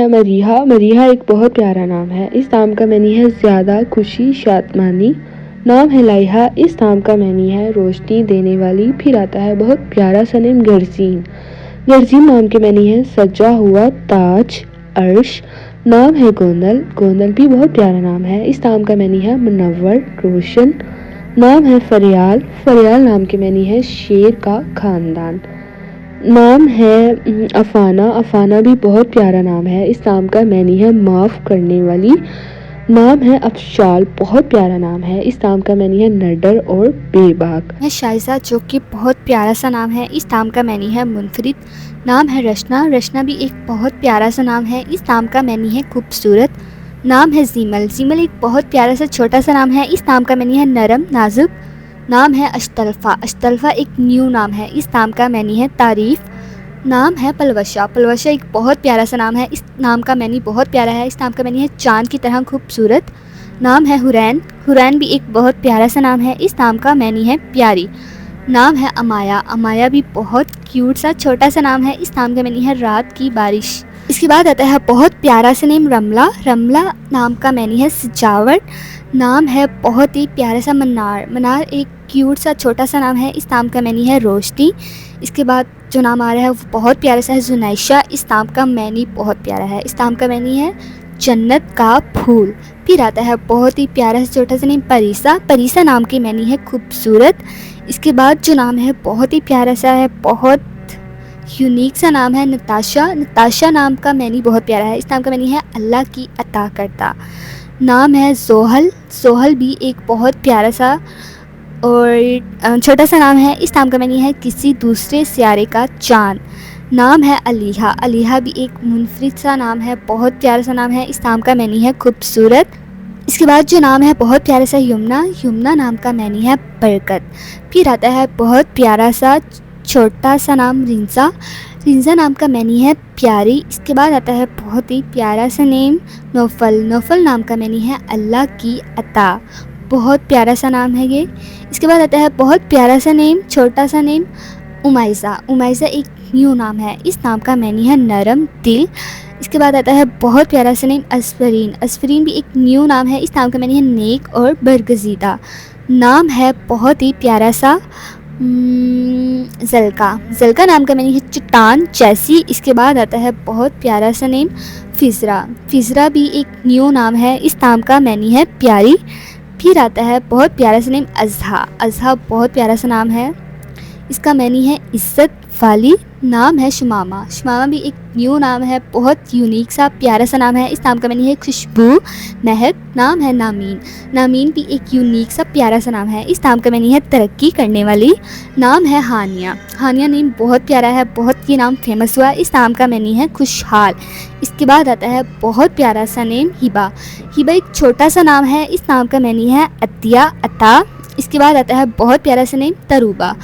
मरीहा। मरीहा एक बहुत प्यारा नाम है। इस नाम का मैनी है ज़्यादा खुशी, शादमानी। नाम है लाइहा। इस नाम का मैनी है रोशनी देने वाली। फिर आता है बहुत प्यारा सा नेम गर्जीन। गर्जीन नाम के मैनी है सजा हुआ ताज, अर्श। नाम है गोंदल। गोंदल भी बहुत प्यारा नाम है। इस नाम का मैनी है मुनव्वर, रोशन। नाम है फरियाल। फरियाल नाम के मैनी है शेर का खानदान। नाम है अफाना। अफाना भी बहुत प्यारा नाम है। इस नाम का मैनी है माफ़ करने वाली। नाम है अफशाल। बहुत प्यारा नाम है। इस नाम का मैनी है नडर और बेबाक। है शाइजा, जो कि बहुत प्यारा सा नाम है। इस नाम का मैनी है मुनफरिद। नाम है रशना। रशना भी एक बहुत प्यारा सा नाम है। इस नाम का मैनी है खूबसूरत। नाम है जीमल। जीमल एक बहुत प्यारा सा छोटा सा नाम है। इस नाम का मैनी है नरम, नाजुक। नाम है अश्तल्फा। अश्तल्फा एक न्यू नाम है। इस नाम का मैनी है तारीफ। नाम है पलवशा। पलवशा एक बहुत प्यारा सा नाम है। इस नाम का मैनी बहुत प्यारा है। इस नाम का मैनी है चांद की तरह खूबसूरत। नाम है हुरैन। हुरैन भी एक बहुत प्यारा सा नाम है। इस नाम का मैनी है प्यारी। नाम है अमाया। अमाया भी बहुत क्यूट सा छोटा सा नाम है। इस नाम का मैनी है रात की बारिश। इसके बाद आता है बहुत प्यारा सा नेम रमला। रमला नाम का मैनी है सजावट। नाम है बहुत ही प्यारा सा मन्नार। मन्नार एक क्यूट सा छोटा सा नाम है। इस नाम का मैनी है रोशनी। इसके बाद जो नाम आ रहा है वो बहुत प्यारा सा है जुनैशा। इस नाम का मैनी बहुत प्यारा है। इस नाम का मैनी है जन्नत का फूल। फिर आता है बहुत ही प्यारा सा छोटा सा नेम परीसा। परीसा नाम की मैनी है खूबसूरत। इसके बाद जो नाम है बहुत ही प्यारा सा है, बहुत यूनिक सा नाम है नताशा। नताशा नाम का मैनी बहुत प्यारा है। इस नाम का मैनी है अल्लाह की अता करता। नाम है जोहल। जोहल भी एक बहुत प्यारा सा और छोटा सा नाम है। इस नाम का मैनी है किसी दूसरे सियारे का चाँद। नाम है अलीहा। अलीहा भी एक मुनफरिद सा नाम है, बहुत प्यारा सा नाम है। इस नाम का मैनी है खूबसूरत। इसके बाद जो नाम है बहुत प्यारा सा यमुना। यमुना नाम का मैनी है बरकत। फिर आता है बहुत प्यारा सा छोटा सा नाम रिंजा। रिंजा नाम का मैनी है प्यारी। इसके बाद आता है बहुत ही प्यारा सा नेम नौफल। नौफल नाम का मैनी है अल्लाह की अता। बहुत प्यारा सा नाम है ये। इसके बाद आता है बहुत प्यारा सा नेम, छोटा सा नेम उमाइज़ा। उमाइज़ा एक न्यू नाम है। इस नाम का मैनी है नरम दिल। इसके बाद आता है बहुत प्यारा सा नेम अस्फरीन। अस्फरीन भी एक न्यू नाम है। इस नाम का मैनी है नेक और बरगजीदा। नाम है बहुत ही प्यारा सा जलका। जलका नाम का मैनी है चट्टान जैसी। इसके बाद आता है बहुत प्यारा सा नेम फिजरा। फिजरा भी एक न्यू नाम है। इस नाम का मैनी है प्यारी। फिर आता है बहुत प्यारा सा नेम अज़हा। अज़हा बहुत प्यारा सा नाम है। इसका मैनी है इज़्ज़त वाली। नाम है शुमामा। शुमामा भी एक न्यू नाम है, बहुत यूनिक सा प्यारा सा नाम है। इस नाम का मैनी है खुशबू, महक। नाम है नामीन। नामीन भी एक यूनिक सा प्यारा सा नाम है। इस नाम का मैनी है तरक्की करने वाली। नाम है हानिया। हानिया नेम बहुत प्यारा है, बहुत ये नाम फेमस हुआ। इस नाम का मैनी है खुशहाल। इसके बाद आता है बहुत प्यारा सा नेम हिबा। हिबा एक छोटा सा नाम है। इस नाम का मैनी है अतिया, अता। इसके बाद आता है बहुत प्यारा सा नेम तरुबा।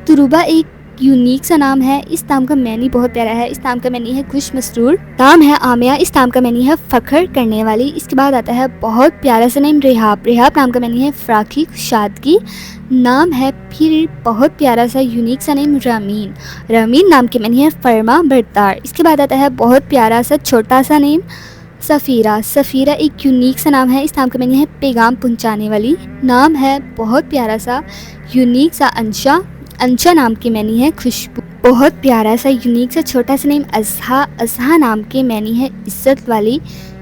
तरुबा एक यूनिक सा नाम है। इस नाम का मैनी बहुत प्यारा है। इस नाम का मैनी है खुश मसरूर। नाम है आमिया। इस नाम का मैनी है फ़ख्र करने वाली। इसके बाद आता है बहुत प्यारा सा नेम रेहाब। रेहाब नाम का मैनी है फ़राखी, खुशादगी। नाम है फिर बहुत प्यारा सा यूनिक सा नेम रामीन। रामीन नाम के मैनी है फरमा बरदार। इसके बाद आता है बहुत प्यारा सा छोटा सा नेम सफ़ीरा। सफ़ीरा एक यूनिक सा नाम है। इस नाम का मैनी है पैगाम पहुँचाने वाली। नाम है बहुत प्यारा सा यूनिक सा अंशा। अंशा नाम की मैनी है खुशबू। बहुत प्यारा सा यूनिक सा छोटा सा नेम अज़हा। अज़हा नाम के मैनी है इज़्ज़त वाली।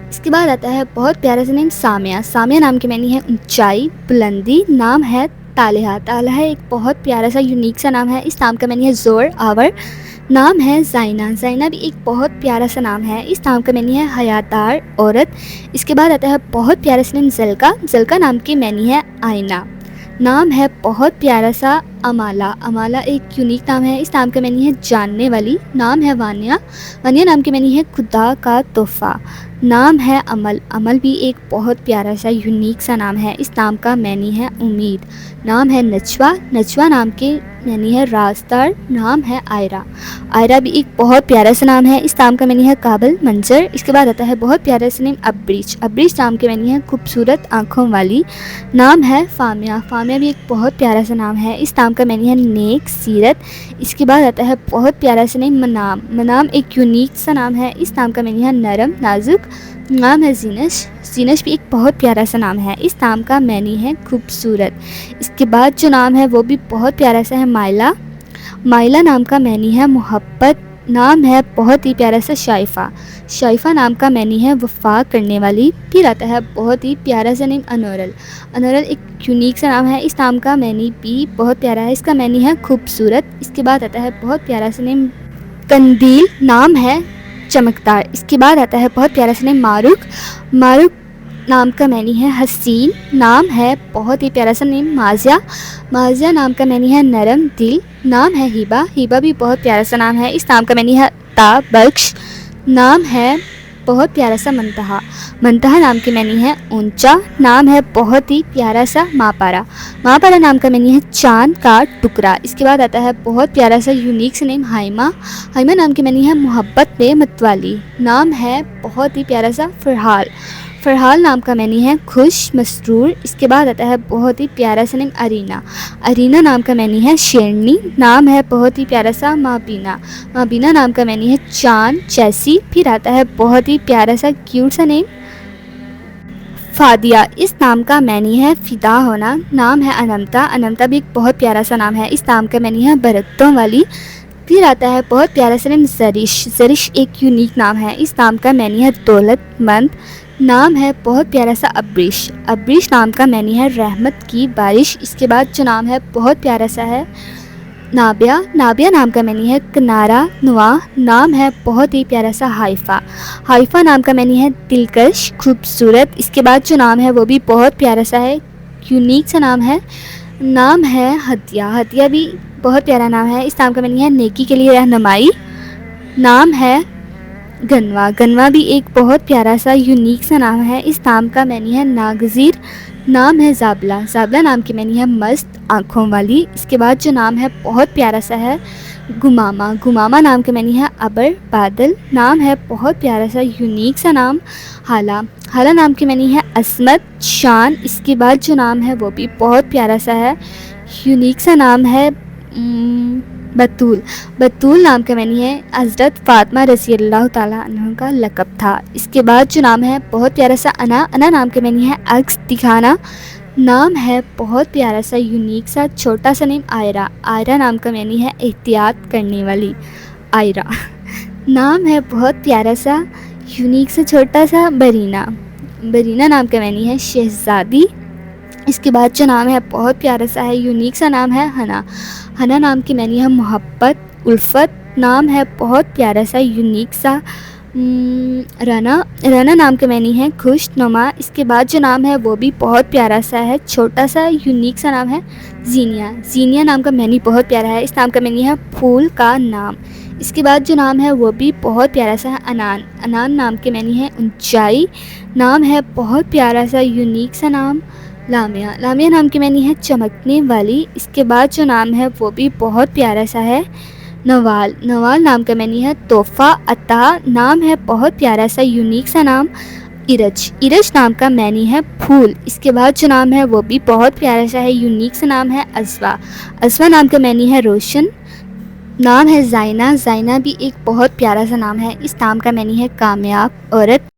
इसके बाद आता है बहुत प्यारा सा नेम सामिया। सामिया नाम की मैनी है ऊंचाई, बुलंदी। नाम है तालिहा। तालिहा एक बहुत प्यारा सा यूनिक सा नाम है। इस नाम का मैनी है ज़ोर, आवर। नाम है ज़ाइना। ज़ाइना भी एक बहुत प्यारा सा नाम है। इस नाम का मैनी है हयादार, औरत। इसके बाद आता है बहुत प्यारा सा नेम ज़लका। ज़लका नाम की मैनी है आईना। नाम है बहुत प्यारा सा अमाला। अमाला एक यूनिक नाम है। इस नाम का मैनी है जानने वाली। नाम है वानिया। वानिया नाम की मैनी है खुदा का तोहफ़ा। नाम है अमल। अमल भी एक बहुत प्यारा सा यूनिक सा नाम है। इस नाम का मैनी है उम्मीद। नाम है नचवा। नचवा नाम के मैनी है रास्तार। नाम है आयरा। आयरा भी एक बहुत प्यारा सा नाम है। इस नाम का मैनी है काबल, मंजर। इसके बाद आता है बहुत प्यारा सा नेम अब्रीज। अब्रीज नाम के मैनी है खूबसूरत आँखों वाली। नाम है फामिया। फामिया भी एक बहुत प्यारा सा नाम है। इस नाम नाम का मैनी है नेक, सीरत। इसके बाद आता है बहुत प्यारा सा नेम मनाम। मनाम एक यूनिक सा नाम है। इस नाम का मैनी है नरम, नाजुक। नाम है जीनश। जीनश भी एक बहुत प्यारा सा नाम है। इस नाम का मैनी है खूबसूरत। इसके बाद जो नाम है वो भी बहुत प्यारा सा है माइला। माइला नाम का मैनी है मोहब्बत। नाम है बहुत ही प्यारा सा शाइफा। शाइफा नाम का मैनी है वफा करने वाली। फिर आता है बहुत ही प्यारा सा नेम अनोरल। अनोरल एक यूनिक सा नाम है। इस नाम का मैनी भी बहुत प्यारा है। इसका मैनी है खूबसूरत। इसके बाद आता है बहुत प्यारा सा नेम कंदील। नाम है चमकदार। इसके बाद आता है बहुत प्यारा सा नेम मारूक। मारूक नाम का मैनी है हसीन। नाम है बहुत ही प्यारा सा नेम माजिया। माजिया नाम का मैनी है नरम दिल। नाम है हिबा। हिबा भी बहुत प्यारा सा नाम है। इस नाम का मैनी है बख्श। नाम है बहुत प्यारा सा मंतहा। मंतहा नाम की मैनी है ऊंचा। नाम है बहुत ही प्यारा सा मापारा। मापारा नाम का मैनी है चांद का टुकड़ा। इसके बाद आता है बहुत प्यारा सा यूनिक सा नेम हाइमा। हाइमा नाम की मैनी है मोहब्बत में मतवाली। नाम है बहुत ही प्यारा सा फरहाल। फरहाल नाम का मैनी है खुश, मसरूर। इसके बाद आता है बहुत ही प्यारा सा नेम अरीना। अरीना नाम का मैनी है शेरनी। नाम है बहुत ही प्यारा सा माबीना। माबीना नाम का मैनी है चांद, चैसी। फिर आता है बहुत ही प्यारा सा क्यूट सा नेम फादिया। इस नाम का मैनी है फिदा होना। नाम है अनमता। अनमता भी एक बहुत प्यारा सा नाम है। इस नाम का मैनी है बरकतों वाली। फिर आता है बहुत प्यारा सा नेम जरिश। जरिश एक यूनिक नाम है। इस नाम का मैनी है दौलतमंद। नाम है बहुत प्यारा सा अब्रिश। अब्रिश नाम का मैनी है रहमत की बारिश। इसके बाद जो नाम है बहुत प्यारा सा है नाबिया। नाबिया नाम का मैनी है किनारा नुआ। नाम है बहुत ही प्यारा सा हाइफा। हाइफा नाम का मैनी है दिलकश, खूबसूरत। इसके बाद जो नाम है वो भी बहुत प्यारा सा है, यूनिक सा नाम है। नाम है हदिया। हदिया भी बहुत प्यारा नाम है। इस नाम का मैनी है नेकी के लिए रहनुमाई। नाम है गनवा। गनवा भी एक बहुत प्यारा सा यूनिक सा नाम है। इस नाम का मैनी है नागज़ीर। नाम है ज़ाबला। ज़ाबला नाम की मैनी है मस्त आँखों वाली। इसके बाद जो नाम है बहुत प्यारा सा है गुमामा। गुमामा नाम के मैनी है अबर, बादल। नाम है बहुत प्यारा सा यूनिक सा नाम हाला। हाला नाम की मैनी है असमत, शान। इसके बाद जो नाम है वो भी बहुत प्यारा सा है, यूनिक सा नाम है बतूल। बतूल नाम का मैनी है हज़रत फ़ातिमा रज़ी अल्लाह ताला अन्हा का लक़ब था। इसके बाद जो नाम है बहुत प्यारा सा अना। अना नाम के मैनी है अक्स दिखाना। नाम है बहुत प्यारा सा यूनिक सा छोटा सा नेम आयरा। आयरा नाम का मैनी है एहतियात करने वाली, आयरा। नाम है बहुत प्यारा सा यूनिक सा छोटा सा बरीना। बरीना नाम का मैनी है शहज़ादी। इसके बाद जो नाम है बहुत प्यारा सा है, यूनिक सा नाम है हना। हना नाम की मैनी है मोहब्बत, उल्फत। नाम है बहुत प्यारा सा यूनिक सा रना। रना नाम के मैनी है खुश नुमा। इसके बाद जो नाम है वो भी बहुत प्यारा सा है, छोटा सा यूनिक सा नाम है जीनिया। जीनिया नाम का मैनी बहुत प्यारा है। इस नाम का मैनी है फूल का नाम। इसके बाद जो नाम है वो भी बहुत प्यारा सा है अनान। अनान नाम के मैनी है ऊंचाई। नाम है बहुत प्यारा सा यूनिक सा नाम लामिया। लामिया नाम की मैनी है चमकने वाली। इसके बाद जो नाम है वो भी बहुत प्यारा सा है नवाल। नवाल नाम का मैनी है तोहफ़ा अता। नाम है बहुत प्यारा सा यूनिक सा नाम इरज। इरज नाम का मैनी है फूल। इसके बाद जो नाम है वो भी बहुत प्यारा सा है, यूनिक सा नाम है अज़वा। अज़वा नाम का मैनी है रोशन। नाम है ज़ाइना। ज़ाइना भी एक बहुत प्यारा सा नाम है। इस नाम का मैनी है कामयाब औरत।